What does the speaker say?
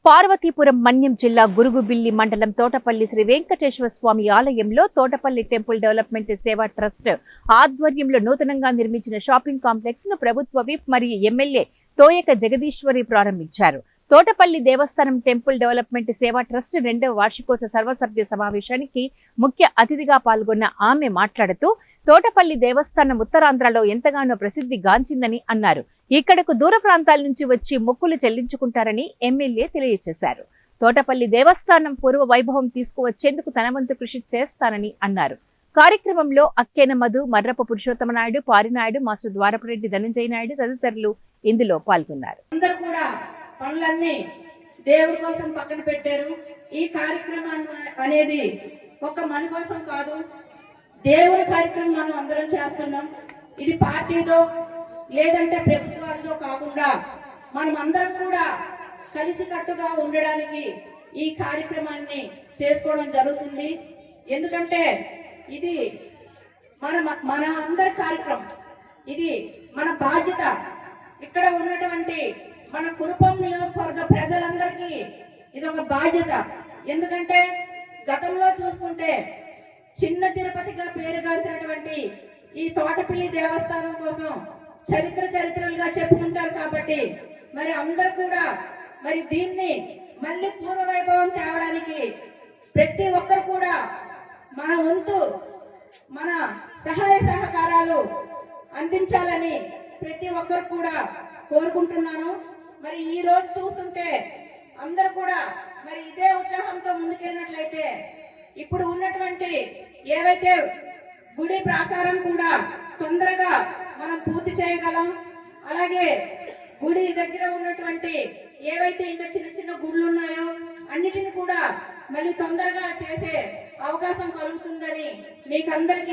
పార్వతీపురం మన్యం జిల్లా గురుగుబిల్లి మండలం తోటపల్లి శ్రీ వెంకటేశ్వర స్వామి ఆలయంలో తోటపల్లి టెంపుల్ డెవలప్మెంట్ సేవా ట్రస్ట్ ఆధ్వర్యంలో నూతనంగా నిర్మించిన షాపింగ్ కాంప్లెక్స్ ను ప్రభుత్వ విప్ మరియు ఎమ్మెల్యే తోయక జగదీశ్వరి ప్రారంభించారు. తోటపల్లి దేవస్థానం టెంపుల్ డెవలప్మెంట్ సేవా ట్రస్ట్ 2వ వార్షికోత్సవ సర్వసభ్య సమావేశానికి ముఖ్య అతిథిగా పాల్గొన్న ఆమె మాట్లాడుతూ తోటపల్లి దేవస్థానం ఉత్తరాంధ్రలో ఎంతగానో ప్రసిద్ధి గాంచిందని అన్నారు. ఇక్కడకు దూర ప్రాంతాల నుంచి వచ్చి మొక్కులు చెల్లించుకుంటారని ఎమ్మెల్యే తెలియజేశారు. తోటపల్లి దేవస్థానం పూర్వ వైభవం తీసుకువచ్చేందుకు తన వంతు కృషి చేస్తానని అన్నారు. కార్యక్రమంలో అక్కేన మధు, మర్రపు పురుషోత్తమ నాయుడు, పారినాయుడు, మాస్టర్ ద్వారపురెడ్డి ధనంజయ నాయుడు తదితరులు ఇందులో పాల్గొన్నారు. పనులన్నీ దేవుడి కోసం పక్కన పెట్టారు. ఈ కార్యక్రమం అనేది ఒక మన కోసం కాదు, దేవుడి కార్యక్రమం మనం అందరం చేస్తున్నాం. ఇది పార్టీతో లేదంటే ప్రభుత్వాలతో కాకుండా మనం అందరం కూడా కలిసికట్టుగా ఉండడానికి ఈ కార్యక్రమాన్ని చేసుకోవడం జరుగుతుంది. ఎందుకంటే ఇది మన అందరి కార్యక్రమం, ఇది మన బాధ్యత. ఇక్కడ ఉన్నటువంటి మన కురుపం నియోజకవర్గ ప్రజలందరికీ ఇది ఒక బాధ్యత. ఎందుకంటే గతంలో చూసుకుంటే చిన్న తిరుపతిగా పేరుగాంచినటువంటి ఈ తోటపల్లి దేవస్థానం కోసం చరిత్రలుగా చెప్పుకుంటారు. కాబట్టి మరి అందరూ కూడా మరి దీన్ని మళ్ళీ పూర్వ వైభవం తేవడానికి ప్రతి ఒక్కరు కూడా మన వంతు మన సహాయ సహకారాలు అందించాలని ప్రతి ఒక్కరు కూడా కోరుకుంటున్నాను. మరి ఈ రోజు చూస్తుంటే అందరూ కూడా మరి ఇదే ఉత్సాహంతో ముందుకెళ్ళినట్లయితే ఇప్పుడు ఉన్నటువంటి ఏవైతే గుడి ప్రాకారం కూడా తొందరగా మనం పూర్తి చేయగలం. అలాగే గుడి దగ్గర ఉన్నటువంటి ఏవైతే ఇంకా చిన్న చిన్న గుళ్ళు ఉన్నాయో అన్నిటిని కూడా మళ్ళీ తొందరగా చేసే అవకాశం కలుగుతుందని మీకందరికీ